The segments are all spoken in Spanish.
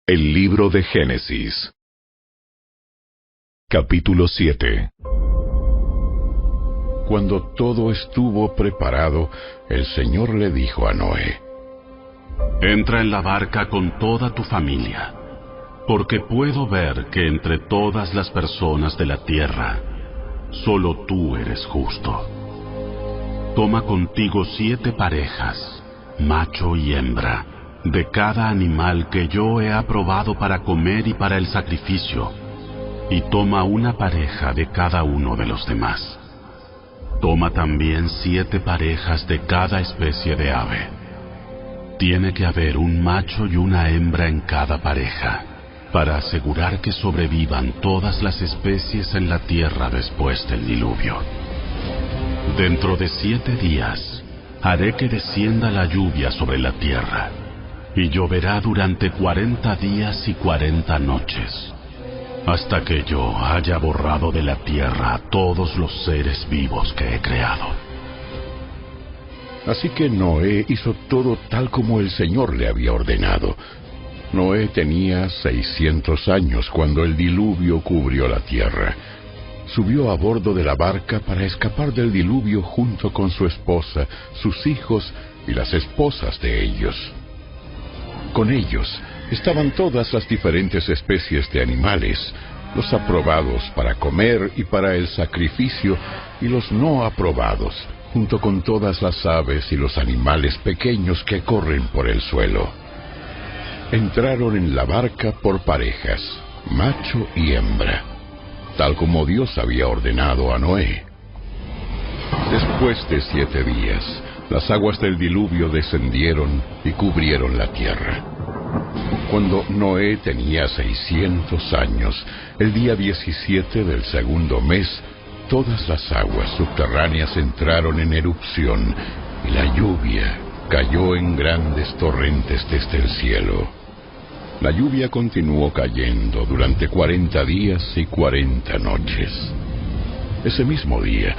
El libro de Génesis. Capítulo 7. Cuando todo estuvo preparado, el Señor le dijo a Noé: Entra en la barca con toda tu familia, porque puedo ver que entre todas las personas de la tierra, solo tú eres justo. Toma contigo 7 parejas, macho y hembra, de cada animal que yo he aprobado para comer y para el sacrificio, y toma una pareja de cada uno de los demás. Toma también 7 parejas de cada especie de ave. Tiene que haber un macho y una hembra en cada pareja, para asegurar que sobrevivan todas las especies en la tierra después del diluvio. Dentro de 7 días, haré que descienda la lluvia sobre la tierra, y lloverá durante 40 días y 40 noches, hasta que yo haya borrado de la tierra a todos los seres vivos que he creado. Así que Noé hizo todo tal como el Señor le había ordenado. Noé tenía 600 años cuando el diluvio cubrió la tierra. Subió a bordo de la barca para escapar del diluvio junto con su esposa, sus hijos y las esposas de ellos. Con ellos estaban todas las diferentes especies de animales, los aprobados para comer y para el sacrificio, y los no aprobados, junto con todas las aves y los animales pequeños que corren por el suelo. Entraron en la barca por parejas, macho y hembra, tal como Dios había ordenado a Noé. Después de 7 días, las aguas del diluvio descendieron y cubrieron la tierra. Cuando Noé tenía 600 años, el día 17 del segundo mes, todas las aguas subterráneas entraron en erupción y la lluvia cayó en grandes torrentes desde el cielo. La lluvia continuó cayendo durante 40 días y 40 noches. Ese mismo día,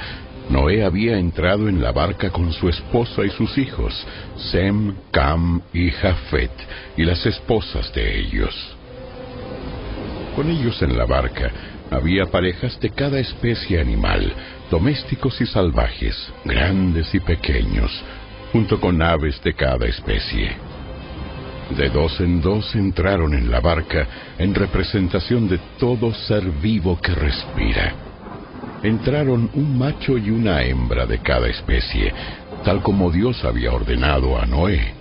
Noé había entrado en la barca con su esposa y sus hijos, Sem, Cam y Jafet, y las esposas de ellos. Con ellos en la barca había parejas de cada especie animal, domésticos y salvajes, grandes y pequeños, junto con aves de cada especie. De 2 en 2 entraron en la barca en representación de todo ser vivo que respira. Entraron un macho y una hembra de cada especie, tal como Dios había ordenado a Noé.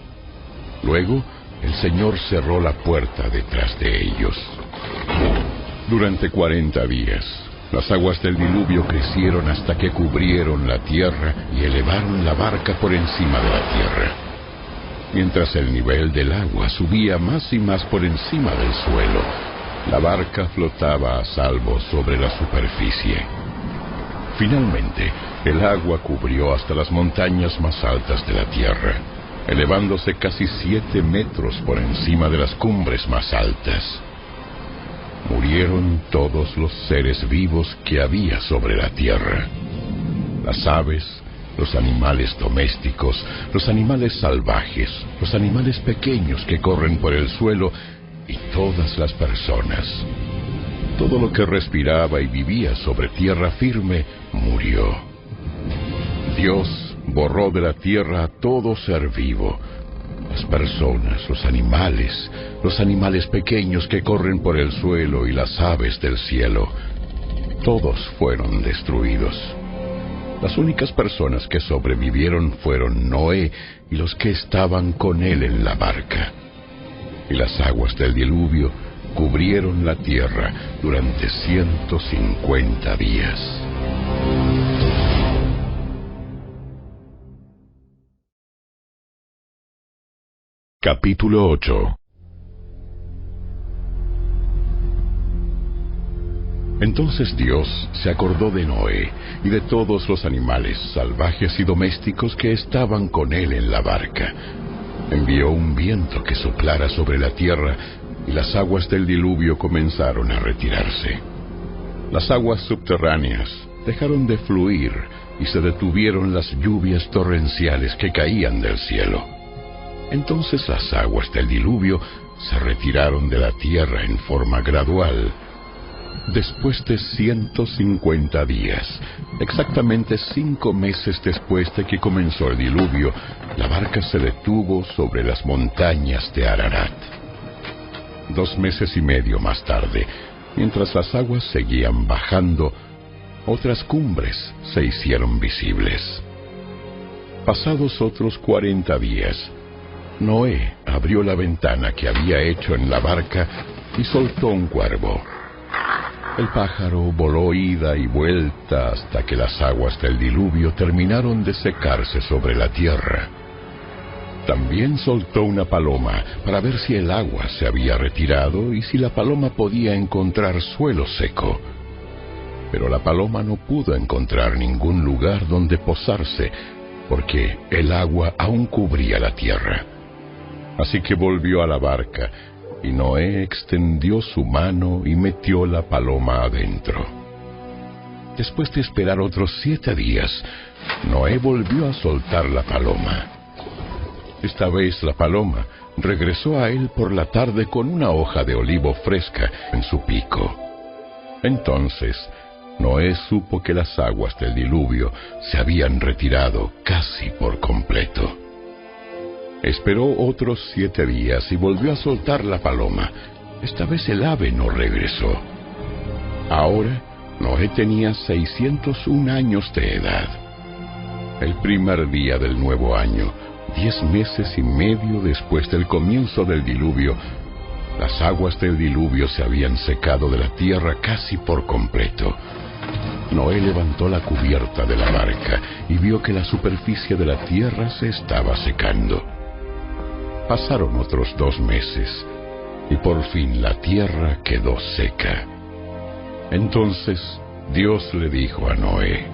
Luego, el Señor cerró la puerta detrás de ellos. Durante 40 días, las aguas del diluvio crecieron hasta que cubrieron la tierra y elevaron la barca por encima de la tierra. Mientras el nivel del agua subía más y más por encima del suelo, la barca flotaba a salvo sobre la superficie. Finalmente, el agua cubrió hasta las montañas más altas de la tierra, elevándose casi 7 metros por encima de las cumbres más altas. Murieron todos los seres vivos que había sobre la tierra: las aves, los animales domésticos, los animales salvajes, los animales pequeños que corren por el suelo y todas las personas. Todo lo que respiraba y vivía sobre tierra firme murió. Dios borró de la tierra a todo ser vivo, las personas, los animales pequeños que corren por el suelo y las aves del cielo. Todos fueron destruidos. Las únicas personas que sobrevivieron fueron Noé y los que estaban con él en la barca. Y las aguas del diluvio cubrieron la tierra durante 150 días. Capítulo 8. Entonces Dios se acordó de Noé y de todos los animales salvajes y domésticos que estaban con él en la barca. Envió un viento que soplara sobre la tierra y las aguas del diluvio comenzaron a retirarse. Las aguas subterráneas dejaron de fluir y se detuvieron las lluvias torrenciales que caían del cielo. Entonces las aguas del diluvio se retiraron de la tierra en forma gradual. Después de 150 días, exactamente 5 meses después de que comenzó el diluvio, la barca se detuvo sobre las montañas de Ararat. 2 meses y medio más tarde, mientras las aguas seguían bajando, otras cumbres se hicieron visibles. Pasados otros 40 días, Noé abrió la ventana que había hecho en la barca y soltó un cuervo. El pájaro voló ida y vuelta hasta que las aguas del diluvio terminaron de secarse sobre la tierra. También soltó una paloma para ver si el agua se había retirado y si la paloma podía encontrar suelo seco. Pero la paloma no pudo encontrar ningún lugar donde posarse, porque el agua aún cubría la tierra. Así que volvió a la barca, y Noé extendió su mano y metió la paloma adentro. Después de esperar otros 7 días, Noé volvió a soltar la paloma. Esta vez la paloma regresó a él por la tarde con una hoja de olivo fresca en su pico. Entonces Noé supo que las aguas del diluvio se habían retirado casi por completo. Esperó otros 7 días y volvió a soltar la paloma. Esta vez el ave no regresó. Ahora Noé tenía 601 años de edad. El primer día del nuevo año, 10 meses y medio después del comienzo del diluvio, las aguas del diluvio se habían secado de la tierra casi por completo. Noé levantó la cubierta de la barca y vio que la superficie de la tierra se estaba secando. Pasaron otros 2 meses y por fin la tierra quedó seca. Entonces Dios le dijo a Noé: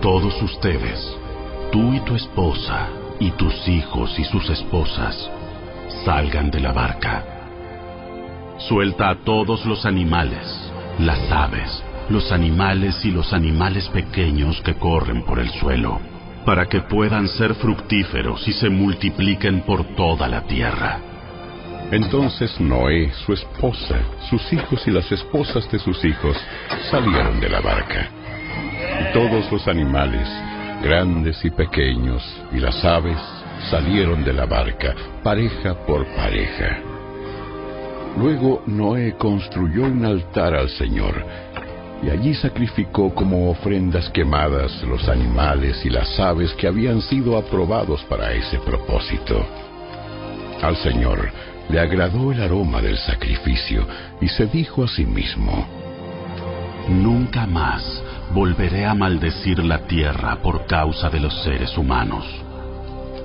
todos ustedes, tú y tu esposa, y tus hijos y sus esposas, salgan de la barca. Suelta a todos los animales, las aves, los animales y los animales pequeños que corren por el suelo, para que puedan ser fructíferos y se multipliquen por toda la tierra. Entonces Noé, su esposa, sus hijos y las esposas de sus hijos salieron de la barca. Y todos los animales, grandes y pequeños, y las aves salieron de la barca, pareja por pareja. Luego Noé construyó un altar al Señor, y allí sacrificó como ofrendas quemadas los animales y las aves que habían sido aprobados para ese propósito. Al Señor le agradó el aroma del sacrificio, y se dijo a sí mismo: nunca más volveré a maldecir la tierra por causa de los seres humanos,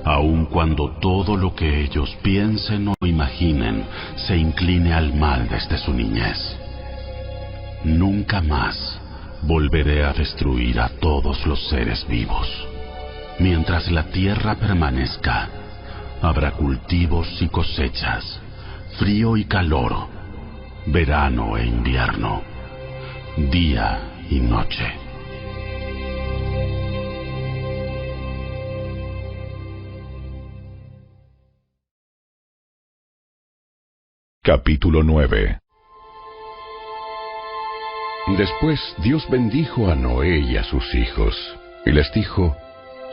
aun cuando todo lo que ellos piensen o imaginen se incline al mal desde su niñez. Nunca más volveré a destruir a todos los seres vivos. Mientras la tierra permanezca, habrá cultivos y cosechas, frío y calor, verano e invierno, día y noche. Capítulo 9. Después Dios bendijo a Noé y a sus hijos, y les dijo: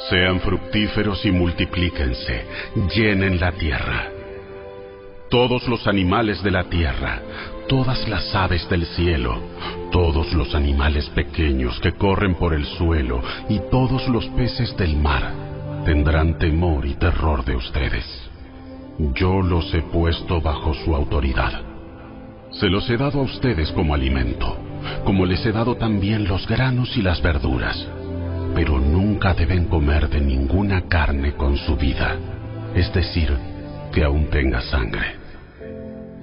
sean fructíferos y multiplíquense, llenen la tierra. Todos los animales de la tierra, todas las aves del cielo, todos los animales pequeños que corren por el suelo y todos los peces del mar tendrán temor y terror de ustedes. Yo los he puesto bajo su autoridad. Se los he dado a ustedes como alimento, como les he dado también los granos y las verduras. Pero nunca deben comer de ninguna carne con su vida, es decir, que aún tenga sangre.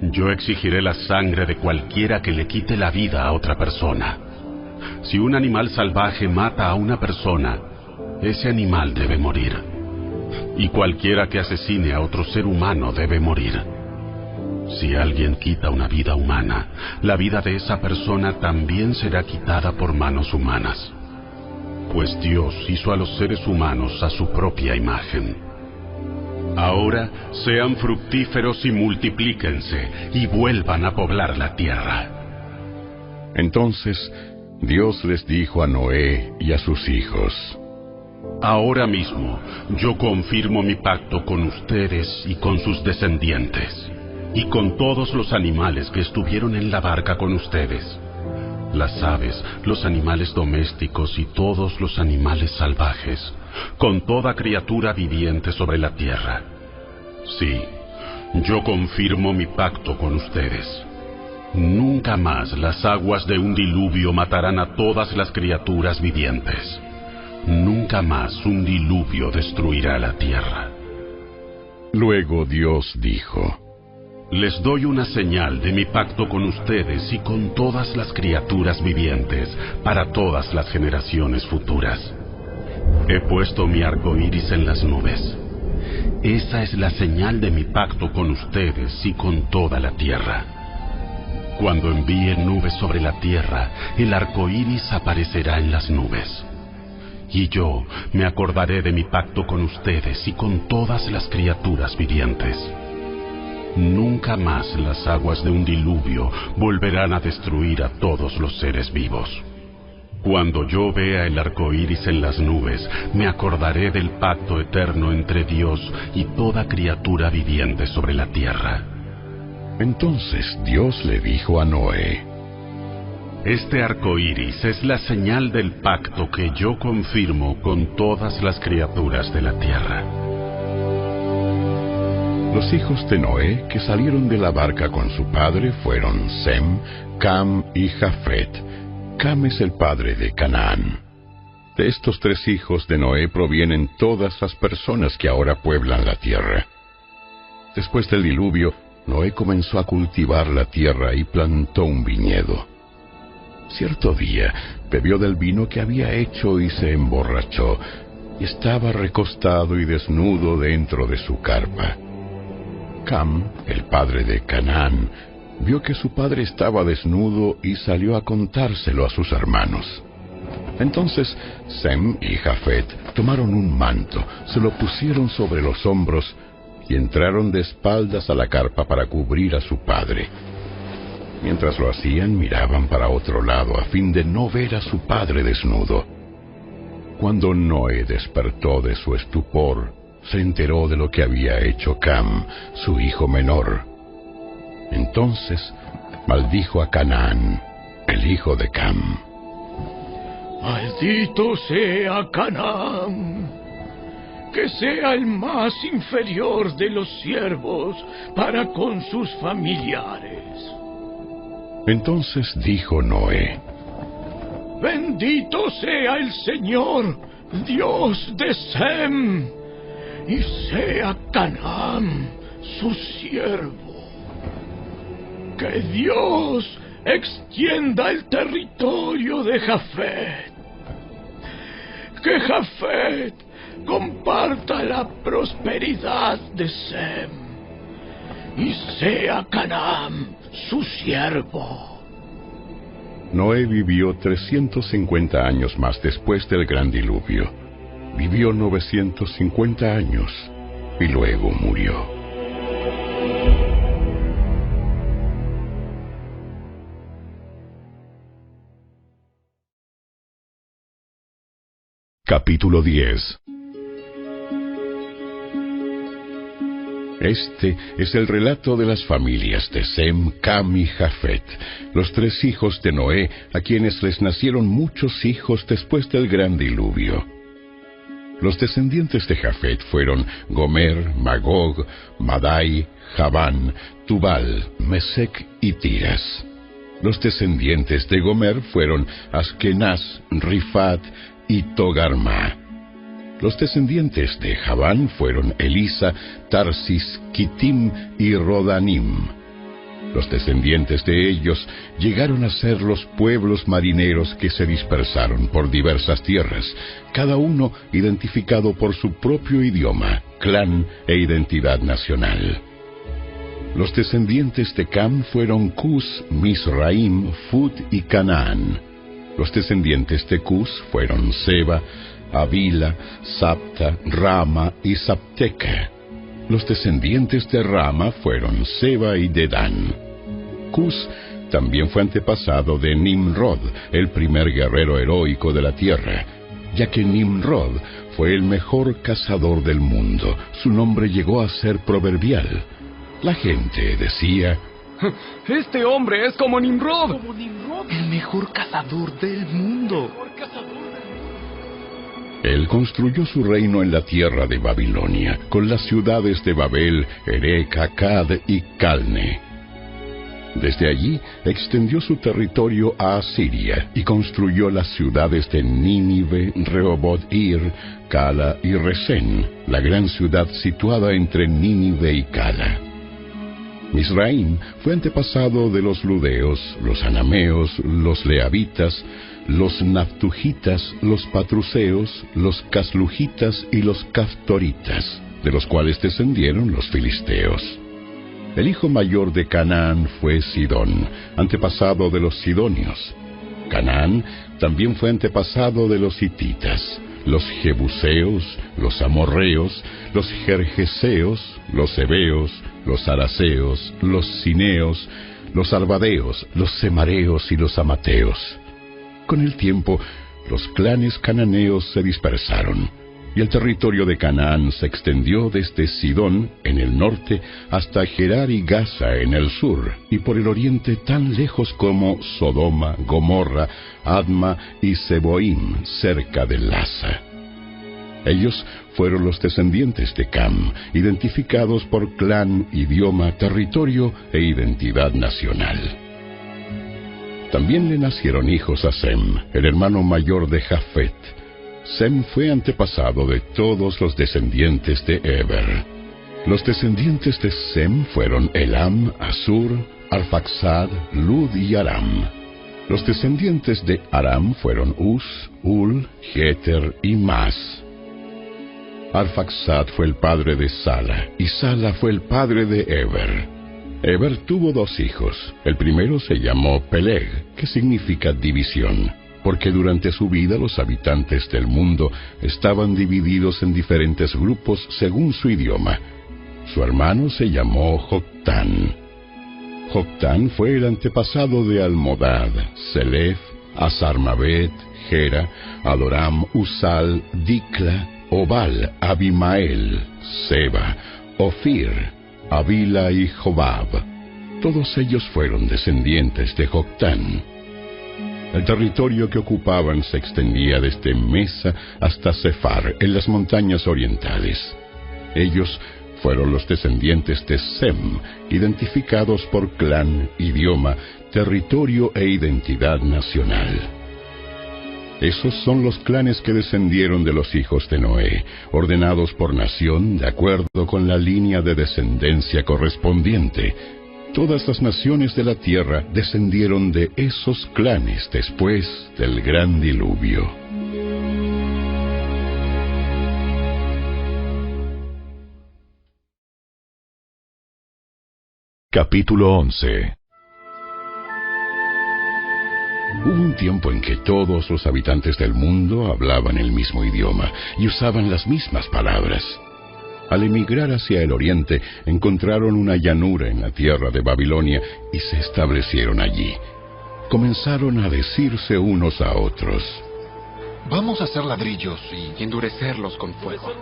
Yo exigiré la sangre de cualquiera que le quite la vida a otra persona. Si un animal salvaje mata a una persona, ese animal debe morir. Y cualquiera que asesine a otro ser humano debe morir. Si alguien quita una vida humana, la vida de esa persona también será quitada por manos humanas. Pues Dios hizo a los seres humanos a su propia imagen. Ahora sean fructíferos y multiplíquense, y vuelvan a poblar la tierra. Entonces Dios les dijo a Noé y a sus hijos: Ahora mismo yo confirmo mi pacto con ustedes y con sus descendientes, y con todos los animales que estuvieron en la barca con ustedes, las aves, los animales domésticos y todos los animales salvajes, con toda criatura viviente sobre la tierra. Sí, yo confirmo mi pacto con ustedes. Nunca más las aguas de un diluvio matarán a todas las criaturas vivientes. Nunca más un diluvio destruirá la tierra. Luego Dios dijo: Les doy una señal de mi pacto con ustedes y con todas las criaturas vivientes para todas las generaciones futuras. He puesto mi arco iris en las nubes. Esa es la señal de mi pacto con ustedes y con toda la tierra. Cuando envíe nubes sobre la tierra, el arco iris aparecerá en las nubes. Y yo me acordaré de mi pacto con ustedes y con todas las criaturas vivientes. Nunca más las aguas de un diluvio volverán a destruir a todos los seres vivos. Cuando yo vea el arco iris en las nubes, me acordaré del pacto eterno entre Dios y toda criatura viviente sobre la tierra. Entonces Dios le dijo a Noé: Este arco iris es la señal del pacto que yo confirmo con todas las criaturas de la tierra. Los hijos de Noé que salieron de la barca con su padre fueron Sem, Cam y Jafet. Cam es el padre de Canaán. De estos tres hijos de Noé provienen todas las personas que ahora pueblan la tierra. Después del diluvio, Noé comenzó a cultivar la tierra y plantó un viñedo. Cierto día bebió del vino que había hecho y se emborrachó, y estaba recostado y desnudo dentro de su carpa. Cam, el padre de Canaán, vio que su padre estaba desnudo y salió a contárselo a sus hermanos. Entonces Sem y Jafet tomaron un manto, se lo pusieron sobre los hombros y entraron de espaldas a la carpa para cubrir a su padre. Mientras lo hacían, miraban para otro lado a fin de no ver a su padre desnudo. Cuando Noé despertó de su estupor, se enteró de lo que había hecho Cam, su hijo menor. Entonces maldijo a Canaán, el hijo de Cam. Maldito sea Canaán, que sea el más inferior de los siervos para con sus familiares. Entonces dijo Noé: Bendito sea el Señor, Dios de Sem, y sea Canaán su siervo. Que Dios extienda el territorio de Jafet. Que Jafet comparta la prosperidad de Sem, y sea Canaán su siervo. Noé vivió 350 años más después del gran diluvio. Vivió 950 años y luego murió. Capítulo 10. Este es el relato de las familias de Sem, Cam y Jafet, los tres hijos de Noé, a quienes les nacieron muchos hijos después del gran diluvio. Los descendientes de Jafet fueron Gomer, Magog, Madai, Javán, Tubal, Mesec y Tiras. Los descendientes de Gomer fueron Askenaz, Rifat y Togarma. Los descendientes de Javán fueron Elisa, Tarsis, Kitim y Rodanim. Los descendientes de ellos llegaron a ser los pueblos marineros que se dispersaron por diversas tierras, cada uno identificado por su propio idioma, clan e identidad nacional. Los descendientes de Cam fueron Cus, Misraim, Fut y Canaán. Los descendientes de Cus fueron Seba, Avila, Sapta, Rama y Sapteca. Los descendientes de Rama fueron Seba y Dedán. Cus también fue antepasado de Nimrod, el primer guerrero heroico de la tierra, ya que Nimrod fue el mejor cazador del mundo. Su nombre llegó a ser proverbial. La gente decía: este hombre es como Nimrod, el mejor cazador del mundo. Él construyó su reino en la tierra de Babilonia, con las ciudades de Babel, Erech, Akkad y Calne. Desde allí extendió su territorio a Asiria y construyó las ciudades de Nínive, Rehoboth-ir, Cala y Resén, la gran ciudad situada entre Nínive y Cala. Misraim fue antepasado de los ludeos, los anameos, los leabitas, los naftujitas, los patruseos, los caslujitas y los caftoritas, de los cuales descendieron los filisteos. El hijo mayor de Canaán fue Sidón, antepasado de los sidonios. Canaán también fue antepasado de los hititas, los jebuseos, los amorreos, los gergeseos, los heveos, los araseos, los cineos, los arvadeos, los semareos y los amateos. Con el tiempo, los clanes cananeos se dispersaron, y el territorio de Canaán se extendió desde Sidón, en el norte, hasta Gerar y Gaza, en el sur, y por el oriente tan lejos como Sodoma, Gomorra, Adma y Seboim, cerca de Lasa. Ellos fueron los descendientes de Cam, identificados por clan, idioma, territorio e identidad nacional. También le nacieron hijos a Sem, el hermano mayor de Jafet. Sem fue antepasado de todos los descendientes de Eber. Los descendientes de Sem fueron Elam, Asur, Arfaxad, Lud y Aram. Los descendientes de Aram fueron Uz, Ul, Geter y Mas. Arfaxad fue el padre de Sala, y Sala fue el padre de Eber. Eber tuvo 2 hijos. El primero se llamó Peleg, que significa división, porque durante su vida los habitantes del mundo estaban divididos en diferentes grupos según su idioma. Su hermano se llamó Joctán. Joctán fue el antepasado de Almodad, Selef, Asarmabet, Gera, Adoram, Usal, Dicla, Obal, Abimael, Seba, Ofir, Avila y Jobab. Todos ellos fueron descendientes de Joctán. El territorio que ocupaban se extendía desde Mesa hasta Sefar, en las montañas orientales. Ellos fueron los descendientes de Sem, identificados por clan, idioma, territorio e identidad nacional. Esos son los clanes que descendieron de los hijos de Noé, ordenados por nación de acuerdo con la línea de descendencia correspondiente. Todas las naciones de la tierra descendieron de esos clanes después del gran diluvio. Capítulo 11. Hubo un tiempo en que todos los habitantes del mundo hablaban el mismo idioma y usaban las mismas palabras. Al emigrar hacia el oriente, encontraron una llanura en la tierra de Babilonia y se establecieron allí. Comenzaron a decirse unos a otros: vamos a hacer ladrillos y endurecerlos con fuego.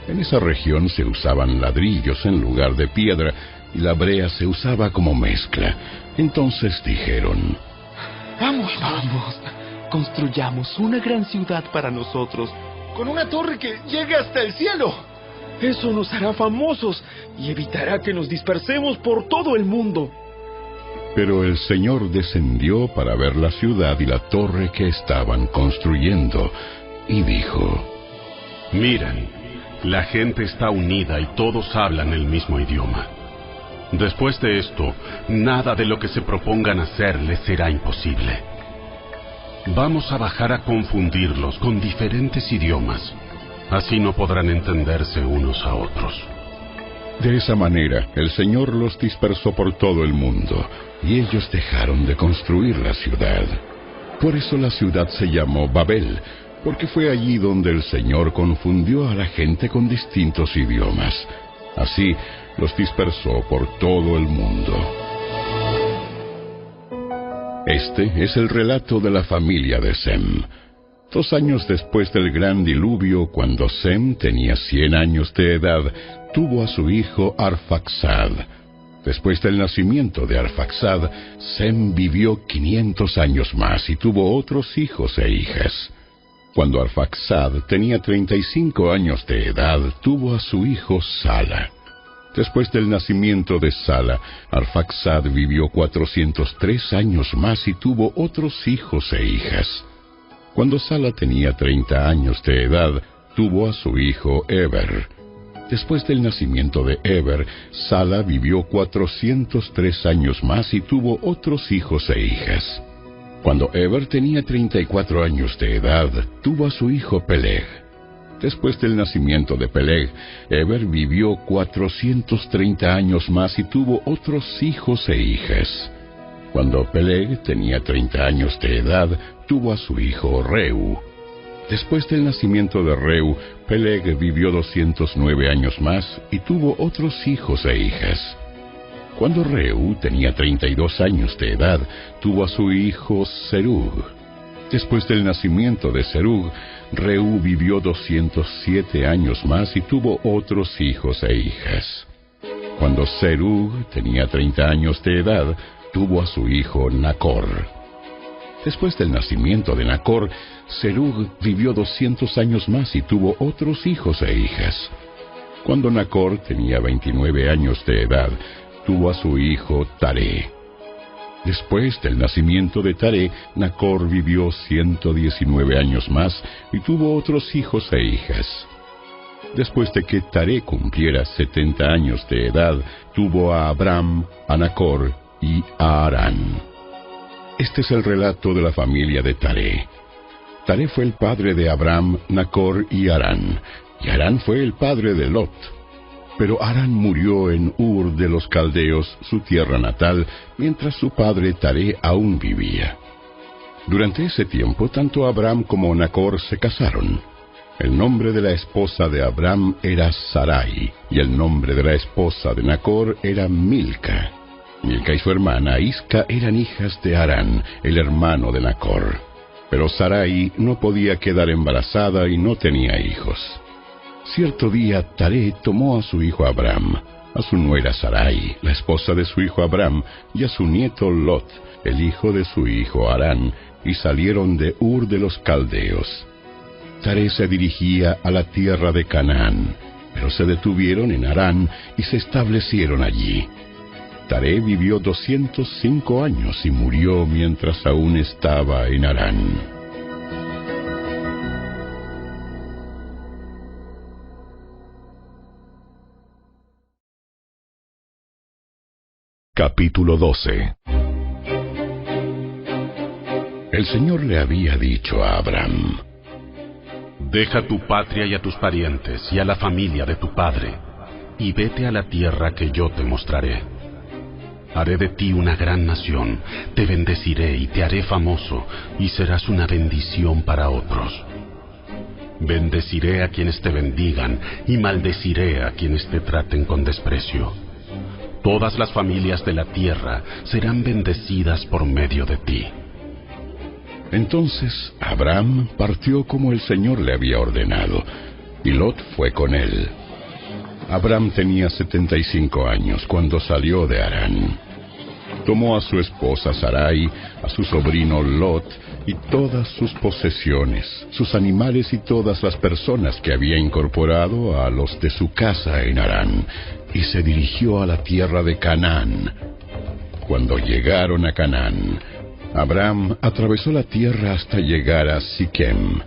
En esa región se usaban ladrillos en lugar de piedra y la brea se usaba como mezcla. Entonces dijeron: Vamos, construyamos una gran ciudad para nosotros, con una torre que llegue hasta el cielo. Eso nos hará famosos y evitará que nos dispersemos por todo el mundo. Pero el Señor descendió para ver la ciudad y la torre que estaban construyendo, y dijo: Miren, la gente está unida y todos hablan el mismo idioma. Después de esto, nada de lo que se propongan hacer les será imposible. Vamos a bajar a confundirlos con diferentes idiomas. Así no podrán entenderse unos a otros. De esa manera, el Señor los dispersó por todo el mundo, y ellos dejaron de construir la ciudad. Por eso la ciudad se llamó Babel, porque fue allí donde el Señor confundió a la gente con distintos idiomas. Así los dispersó por todo el mundo. Este es el relato de la familia de Sem. 2 años después del gran diluvio, cuando Sem tenía 100 años de edad, tuvo a su hijo Arfaxad. Después del nacimiento de Arfaxad, Sem vivió 500 años más y tuvo otros hijos e hijas. Cuando Arfaxad tenía 35 años de edad, tuvo a su hijo Sala. Después del nacimiento de Sala, Arfaxad vivió 403 años más y tuvo otros hijos e hijas. Cuando Sala tenía 30 años de edad, tuvo a su hijo Eber. Después del nacimiento de Eber, Sala vivió 403 años más y tuvo otros hijos e hijas. Cuando Eber tenía 34 años de edad, tuvo a su hijo Peleg. Después del nacimiento de Peleg, Eber vivió 430 años más y tuvo otros hijos e hijas. Cuando Peleg tenía 30 años de edad, tuvo a su hijo Reu. Después del nacimiento de Reu, Peleg vivió 209 años más y tuvo otros hijos e hijas. Cuando Reu tenía 32 años de edad, tuvo a su hijo Serug. Después del nacimiento de Serug, Reu vivió 207 años más y tuvo otros hijos e hijas. Cuando Serug tenía 30 años de edad, tuvo a su hijo Nacor. Después del nacimiento de Nacor, Serug vivió 200 años más y tuvo otros hijos e hijas. Cuando Nacor tenía 29 años de edad, tuvo a su hijo Taré. Después del nacimiento de Taré, Nacor vivió 119 años más y tuvo otros hijos e hijas. Después de que Taré cumpliera 70 años de edad, tuvo a Abram, a Nacor y a Harán. Este es el relato de la familia de Taré. Taré fue el padre de Abram, Nacor y Harán, y Harán fue el padre de Lot. Pero Harán murió en Ur de los Caldeos, su tierra natal, mientras su padre Taré aún vivía. Durante ese tiempo, tanto Abram como Nacor se casaron. El nombre de la esposa de Abram era Sarai, y el nombre de la esposa de Nacor era Milca. Milca y su hermana Isca eran hijas de Harán, el hermano de Nacor. Pero Sarai no podía quedar embarazada y no tenía hijos. Cierto día, Taré tomó a su hijo Abram, a su nuera Sarai, la esposa de su hijo Abram, y a su nieto Lot, el hijo de su hijo Harán, y salieron de Ur de los Caldeos. Taré se dirigía a la tierra de Canaán, pero se detuvieron en Harán y se establecieron allí. Taré vivió 205 años y murió mientras aún estaba en Harán. Capítulo 12. El Señor le había dicho a Abram: Deja tu patria y a tus parientes y a la familia de tu padre, y vete a la tierra que yo te mostraré. Haré de ti una gran nación, te bendeciré y te haré famoso, y serás una bendición para otros. Bendeciré a quienes te bendigan, y maldeciré a quienes te traten con desprecio. Todas las familias de la tierra serán bendecidas por medio de ti. Entonces Abram partió como el Señor le había ordenado, y Lot fue con él. Abram tenía 75 años cuando salió de Harán. Tomó a su esposa Sarai, a su sobrino Lot, y todas sus posesiones, sus animales y todas las personas que había incorporado a los de su casa en Harán, y se dirigió a la tierra de Canaán. Cuando llegaron a Canaán, Abram atravesó la tierra hasta llegar a Siquem.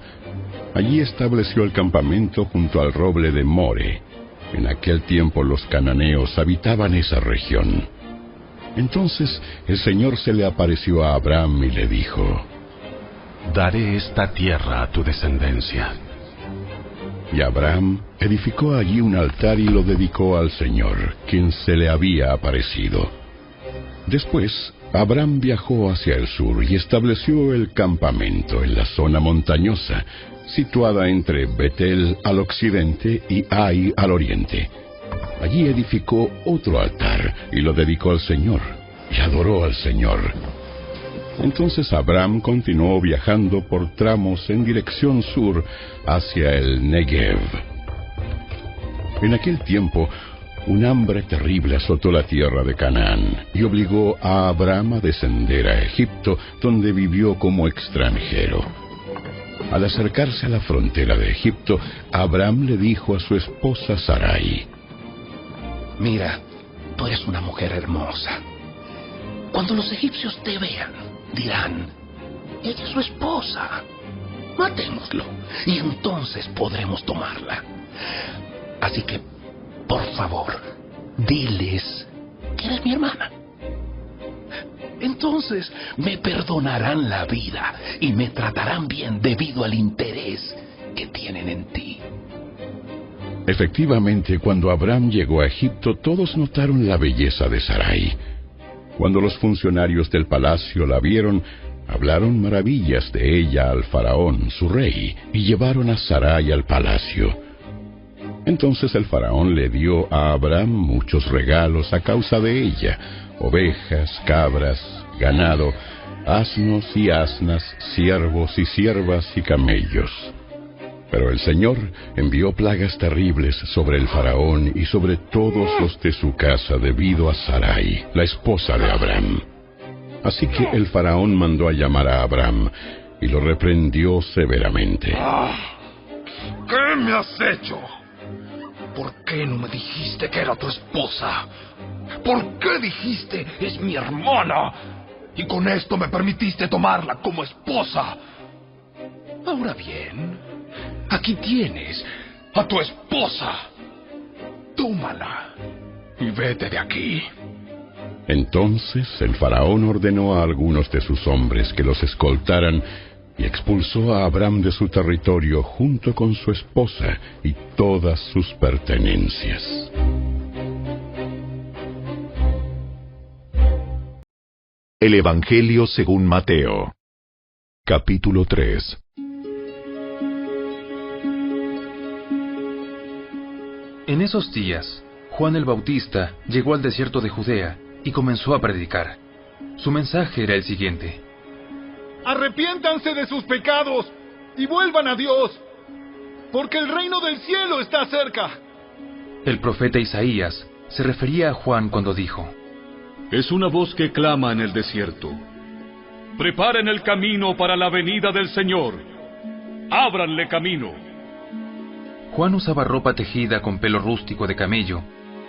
Allí estableció el campamento junto al roble de More. En aquel tiempo los cananeos habitaban esa región. Entonces el Señor se le apareció a Abram y le dijo: Daré esta tierra a tu descendencia. Y Abram edificó allí un altar y lo dedicó al Señor, quien se le había aparecido. Después, Abram viajó hacia el sur y estableció el campamento en la zona montañosa, situada entre Betel al occidente y Ai al oriente. Allí edificó otro altar y lo dedicó al Señor, y adoró al Señor. Entonces Abram continuó viajando por tramos en dirección sur hacia el Negev. En aquel tiempo, un hambre terrible azotó la tierra de Canaán y obligó a Abram a descender a Egipto, donde vivió como extranjero. Al acercarse a la frontera de Egipto, Abram le dijo a su esposa Sarai: Mira, tú eres una mujer hermosa. Cuando los egipcios te vean, dirán: ella es su esposa. Matémoslo, y entonces podremos tomarla. Así que, por favor, diles que eres mi hermana. Entonces me perdonarán la vida y me tratarán bien debido al interés que tienen en ti. Efectivamente, cuando Abram llegó a Egipto, todos notaron la belleza de Sarai. Cuando los funcionarios del palacio la vieron, hablaron maravillas de ella al faraón, su rey, y llevaron a Sarai al palacio. Entonces el faraón le dio a Abram muchos regalos a causa de ella: ovejas, cabras, ganado, asnos y asnas, siervos y siervas y camellos. Pero el Señor envió plagas terribles sobre el faraón y sobre todos los de su casa debido a Sarai, la esposa de Abram. Así que el faraón mandó a llamar a Abram y lo reprendió severamente. ¿Qué me has hecho? ¿Por qué no me dijiste que era tu esposa? ¿Por qué dijiste es mi hermana? Y con esto me permitiste tomarla como esposa. Ahora bien, aquí tienes a tu esposa. Tómala y vete de aquí. Entonces el faraón ordenó a algunos de sus hombres que los escoltaran y expulsó a Abram de su territorio junto con su esposa y todas sus pertenencias. El Evangelio según Mateo, capítulo 3. En esos días, Juan el Bautista llegó al desierto de Judea y comenzó a predicar. Su mensaje era el siguiente: Arrepiéntanse de sus pecados y vuelvan a Dios, porque el reino del cielo está cerca. El profeta Isaías se refería a Juan cuando dijo: Es una voz que clama en el desierto: preparen el camino para la venida del Señor, ábranle camino. Juan usaba ropa tejida con pelo rústico de camello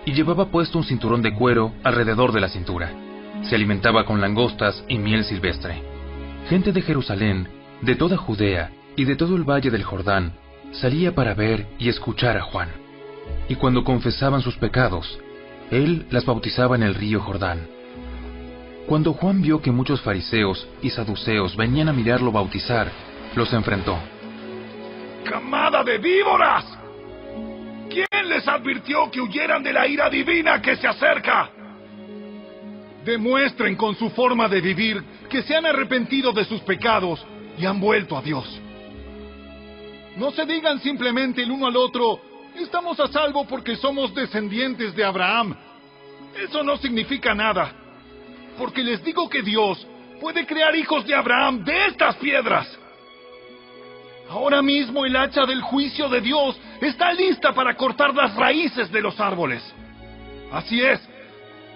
y llevaba puesto un cinturón de cuero alrededor de la cintura. Se alimentaba con langostas y miel silvestre. Gente de Jerusalén, de toda Judea y de todo el valle del Jordán salía para ver y escuchar a Juan. Y cuando confesaban sus pecados, él las bautizaba en el río Jordán. Cuando Juan vio que muchos fariseos y saduceos venían a mirarlo bautizar, los enfrentó. ¡Camada de víboras! ¿Quién les advirtió que huyeran de la ira divina que se acerca? Demuestren con su forma de vivir que se han arrepentido de sus pecados y han vuelto a Dios. No se digan simplemente el uno al otro: estamos a salvo porque somos descendientes de Abraham. Eso no significa nada, porque les digo que Dios puede crear hijos de Abraham de estas piedras. Ahora mismo el hacha del juicio de Dios está lista para cortar las raíces de los árboles. Así es,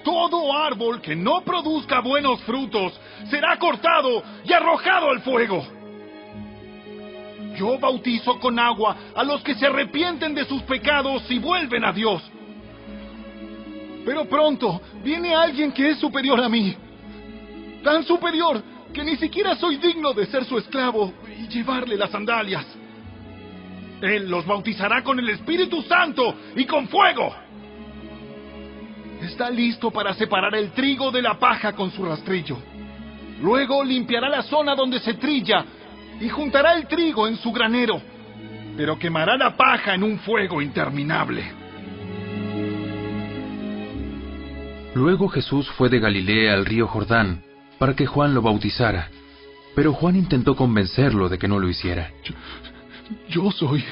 todo árbol que no produzca buenos frutos será cortado y arrojado al fuego. Yo bautizo con agua a los que se arrepienten de sus pecados y vuelven a Dios. Pero pronto viene alguien que es superior a mí, tan superior que ni siquiera soy digno de ser su esclavo y llevarle las sandalias. Él los bautizará con el Espíritu Santo y con fuego. Está listo para separar el trigo de la paja con su rastrillo. Luego limpiará la zona donde se trilla y juntará el trigo en su granero, pero quemará la paja en un fuego interminable. Luego Jesús fue de Galilea al río Jordán para que Juan lo bautizara, pero Juan intentó convencerlo de que no lo hiciera. Yo soy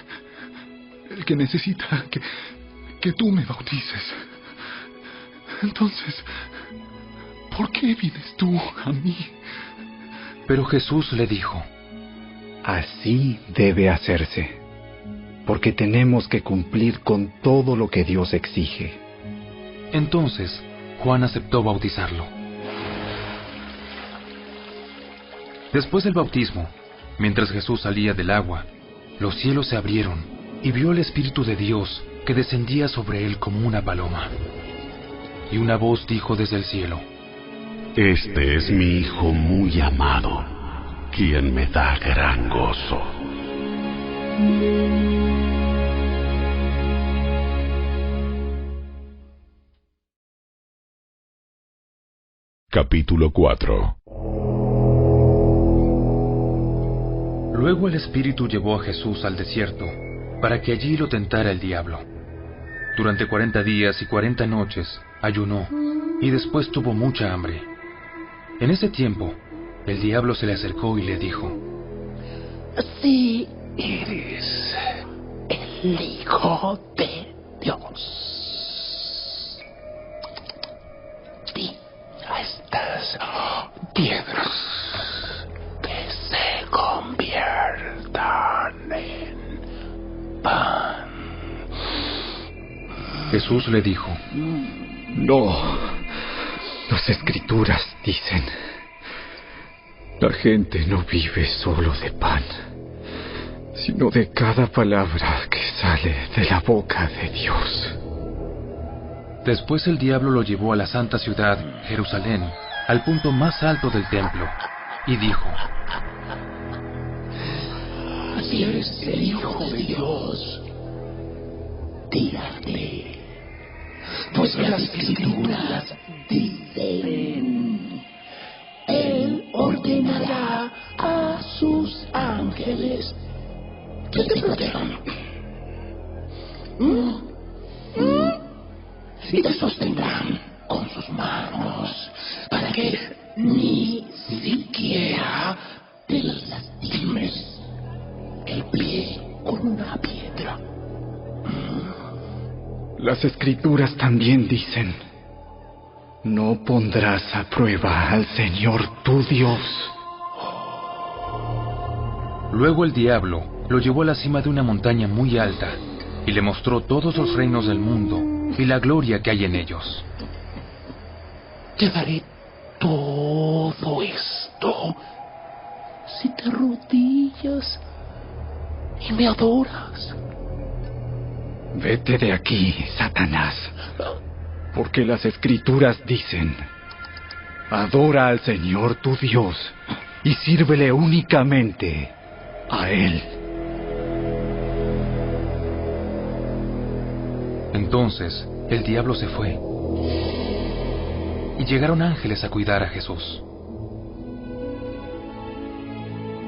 el que necesita que tú me bautices. Entonces, ¿por qué vienes tú a mí? Pero Jesús le dijo: Así debe hacerse, porque tenemos que cumplir con todo lo que Dios exige. Entonces Juan aceptó bautizarlo. Después del bautismo, mientras Jesús salía del agua, los cielos se abrieron y vio al Espíritu de Dios que descendía sobre él como una paloma. Y una voz dijo desde el cielo: Este es mi Hijo muy amado, quien me da gran gozo. Capítulo 4. Luego el Espíritu llevó a Jesús al desierto, para que allí lo tentara el diablo. Durante 40 días y 40 noches ayunó, y después tuvo mucha hambre. En ese tiempo, el diablo se le acercó y le dijo: Si eres el Hijo de Dios, di a estas piedras que se conviertan en pan. Jesús le dijo: No, las Escrituras dicen: la gente no vive solo de pan, sino de cada palabra que sale de la boca de Dios. Después el diablo lo llevó a la santa ciudad, Jerusalén, al punto más alto del templo, y dijo: Si eres el Hijo de Dios, tírate, pues las Escrituras dicen: Él ordenará a sus ángeles que te protejan y te sostendrán con sus manos para que ni siquiera te lastimes el pie con una piedra. Las Escrituras también dicen: no pondrás a prueba al Señor tu Dios. Luego el diablo lo llevó a la cima de una montaña muy alta y le mostró todos los reinos del mundo y la gloria que hay en ellos. Te daré todo esto si te arrodillas y me adoras. Vete de aquí, Satanás, porque las Escrituras dicen: adora al Señor tu Dios y sírvele únicamente a Él. Entonces el diablo se fue y llegaron ángeles a cuidar a Jesús.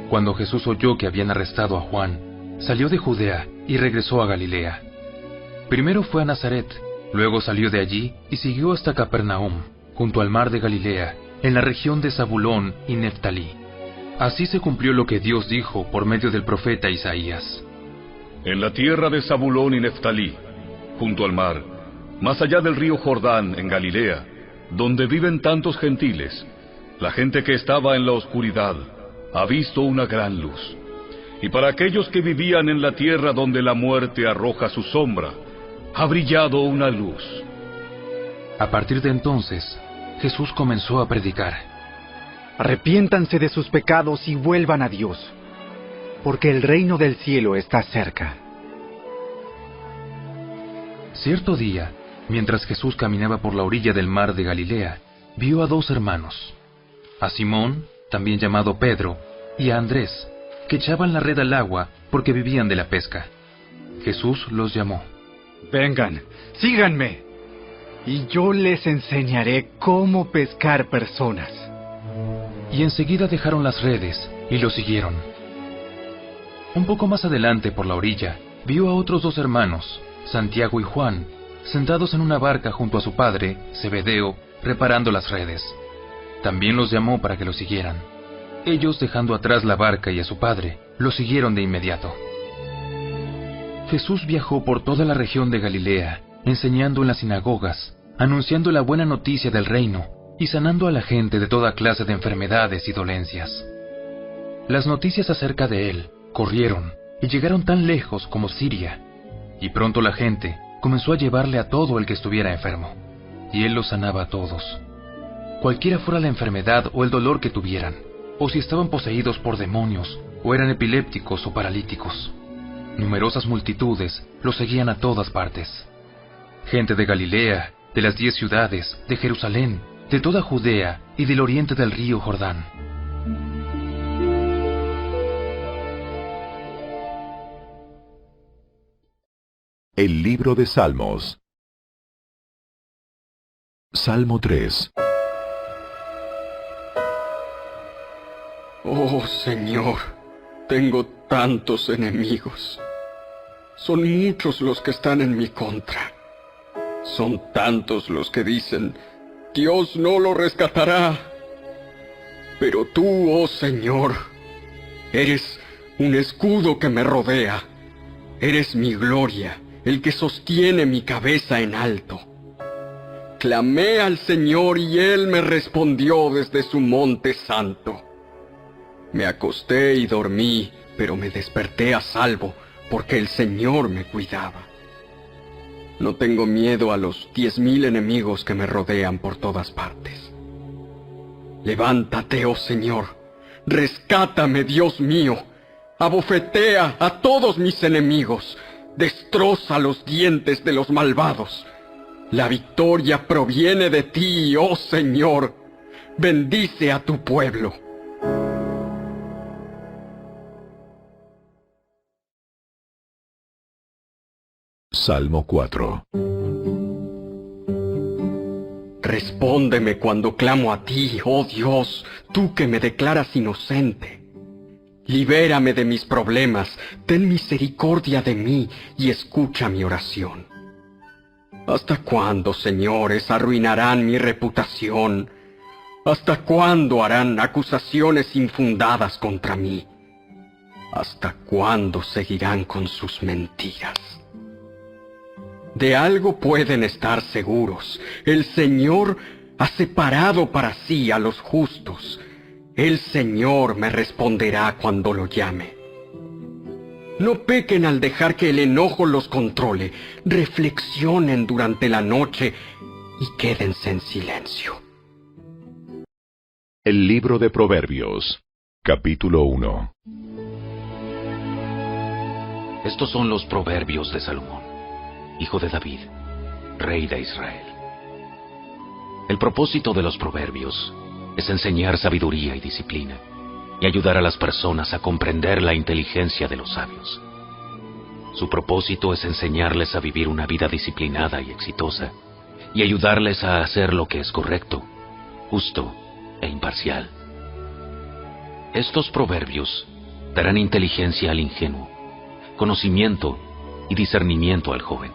Cuando Jesús oyó que habían arrestado a Juan, salió de Judea y regresó a Galilea. Primero fue a Nazaret, luego salió de allí y siguió hasta Capernaum, junto al mar de Galilea, en la región de Zabulón y Neftalí. Así se cumplió lo que Dios dijo por medio del profeta Isaías: En la tierra de Zabulón y Neftalí, junto al mar, más allá del río Jordán, en Galilea, donde viven tantos gentiles, la gente que estaba en la oscuridad ha visto una gran luz. Y para aquellos que vivían en la tierra donde la muerte arroja su sombra, ha brillado una luz. A partir de entonces, Jesús comenzó a predicar: arrepiéntanse de sus pecados y vuelvan a Dios, porque el reino del cielo está cerca. Cierto día, mientras Jesús caminaba por la orilla del mar de Galilea, vio a dos hermanos, a Simón, también llamado Pedro, y a Andrés, que echaban la red al agua porque vivían de la pesca. Jesús los llamó: vengan, síganme, y yo les enseñaré cómo pescar personas. Y enseguida dejaron las redes y lo siguieron. Un poco más adelante por la orilla, vio a otros dos hermanos, Santiago y Juan, sentados en una barca junto a su padre, Zebedeo, reparando las redes. También los llamó para que lo siguieran. Ellos, dejando atrás la barca y a su padre, lo siguieron de inmediato. Jesús viajó por toda la región de Galilea, enseñando en las sinagogas, anunciando la buena noticia del reino y sanando a la gente de toda clase de enfermedades y dolencias. Las noticias acerca de él corrieron y llegaron tan lejos como Siria, y pronto la gente comenzó a llevarle a todo el que estuviera enfermo, y él los sanaba a todos. Cualquiera fuera la enfermedad o el dolor que tuvieran, o si estaban poseídos por demonios, o eran epilépticos o paralíticos. Numerosas multitudes los seguían a todas partes. Gente de Galilea, de las 10 ciudades, de Jerusalén, de toda Judea y del oriente del río Jordán. El libro de Salmos. Salmo 3. Oh Señor, tengo tantos enemigos. Son muchos los que están en mi contra. Son tantos los que dicen, Dios no lo rescatará. Pero tú, oh Señor, eres un escudo que me rodea. Eres mi gloria, el que sostiene mi cabeza en alto. Clamé al Señor y Él me respondió desde su monte santo. Me acosté y dormí, pero me desperté a salvo, porque el Señor me cuidaba. No tengo miedo a los 10,000 enemigos que me rodean por todas partes. Levántate, oh Señor, rescátame, Dios mío, abofetea a todos mis enemigos, destroza los dientes de los malvados. La victoria proviene de ti, oh Señor, bendice a tu pueblo. Salmo 4. Respóndeme cuando clamo a ti, oh Dios, tú que me declaras inocente. Libérame de mis problemas, ten misericordia de mí y escucha mi oración. ¿Hasta cuándo, señores, arruinarán mi reputación? ¿Hasta cuándo harán acusaciones infundadas contra mí? ¿Hasta cuándo seguirán con sus mentiras? De algo pueden estar seguros. El Señor ha separado para sí a los justos. El Señor me responderá cuando lo llame. No pequen al dejar que el enojo los controle. Reflexionen durante la noche y quédense en silencio. El libro de Proverbios, capítulo 1. Estos son los proverbios de Salomón, hijo de David, rey de Israel. El propósito de los proverbios es enseñar sabiduría y disciplina, y ayudar a las personas a comprender la inteligencia de los sabios. Su propósito es enseñarles a vivir una vida disciplinada y exitosa, y ayudarles a hacer lo que es correcto, justo e imparcial. Estos proverbios darán inteligencia al ingenuo, conocimiento y discernimiento al joven.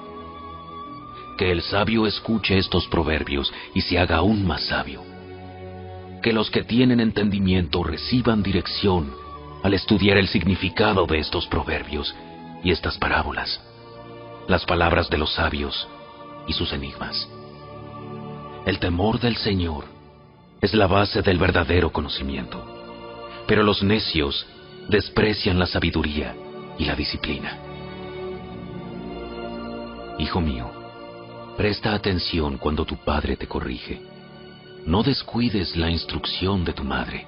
Que el sabio escuche estos proverbios y se haga aún más sabio. Que los que tienen entendimiento reciban dirección al estudiar el significado de estos proverbios y estas parábolas, las palabras de los sabios y sus enigmas. El temor del Señor es la base del verdadero conocimiento, pero los necios desprecian la sabiduría y la disciplina. Hijo mío, presta atención cuando tu padre te corrige. No descuides la instrucción de tu madre.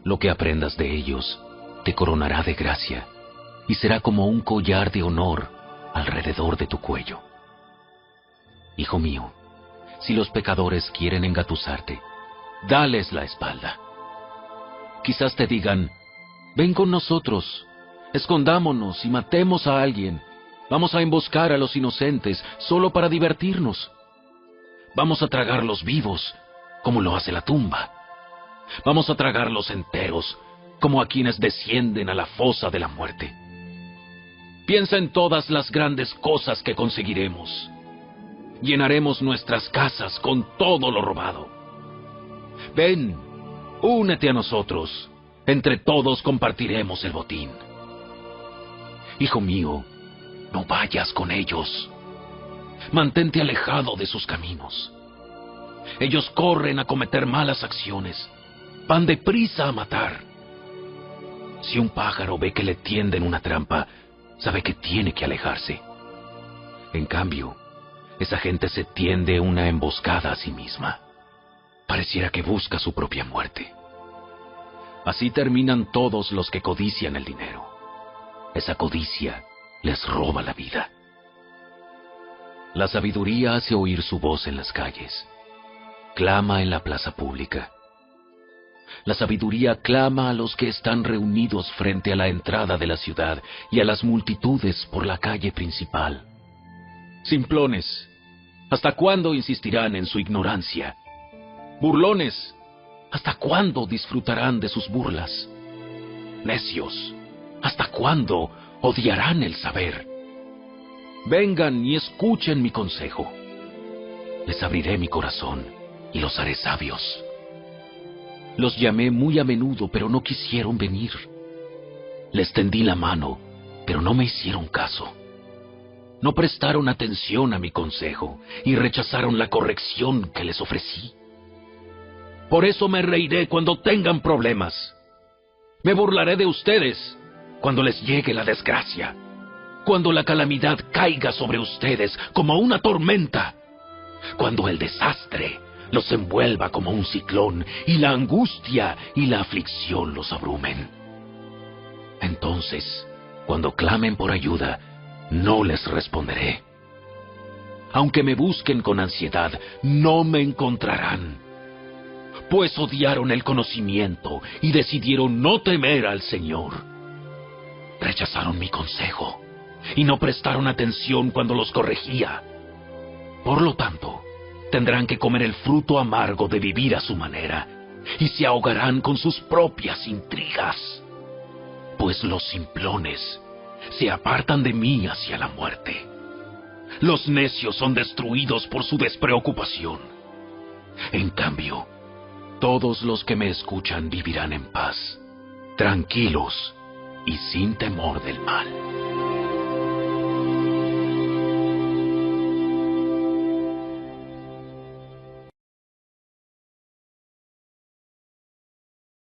Lo que aprendas de ellos te coronará de gracia y será como un collar de honor alrededor de tu cuello. Hijo mío, si los pecadores quieren engatusarte, dales la espalda. Quizás te digan, ven con nosotros, escondámonos y matemos a alguien. Vamos a emboscar a los inocentes solo para divertirnos. Vamos a tragarlos vivos, como lo hace la tumba. Vamos a tragarlos enteros, como a quienes descienden a la fosa de la muerte. Piensa en todas las grandes cosas que conseguiremos. Llenaremos nuestras casas con todo lo robado. Ven, únete a nosotros. Entre todos compartiremos el botín. Hijo mío, no vayas con ellos. Mantente alejado de sus caminos. Ellos corren a cometer malas acciones, van deprisa a matar. Si un pájaro ve que le tienden una trampa, sabe que tiene que alejarse. En cambio, esa gente se tiende una emboscada a sí misma. Pareciera que busca su propia muerte. Así terminan todos los que codician el dinero. Esa codicia les roba la vida. La sabiduría hace oír su voz en las calles. Clama en la plaza pública. La sabiduría clama a los que están reunidos frente a la entrada de la ciudad y a las multitudes por la calle principal. Simplones, ¿hasta cuándo insistirán en su ignorancia? Burlones, ¿hasta cuándo disfrutarán de sus burlas? Necios, ¿hasta cuándo odiarán el saber? Vengan y escuchen mi consejo. Les abriré mi corazón y los haré sabios. Los llamé muy a menudo, pero no quisieron venir. Les tendí la mano, pero no me hicieron caso. No prestaron atención a mi consejo y rechazaron la corrección que les ofrecí. Por eso me reiré cuando tengan problemas. Me burlaré de ustedes cuando les llegue la desgracia, cuando la calamidad caiga sobre ustedes como una tormenta, cuando el desastre los envuelva como un ciclón y la angustia y la aflicción los abrumen. Entonces, cuando clamen por ayuda, no les responderé. Aunque me busquen con ansiedad, no me encontrarán, pues odiaron el conocimiento y decidieron no temer al Señor. Rechazaron mi consejo y no prestaron atención cuando los corregía. Por lo tanto, tendrán que comer el fruto amargo de vivir a su manera y se ahogarán con sus propias intrigas. Pues los simplones se apartan de mí hacia la muerte. Los necios son destruidos por su despreocupación. En cambio, todos los que me escuchan vivirán en paz, tranquilos y sin temor del mal.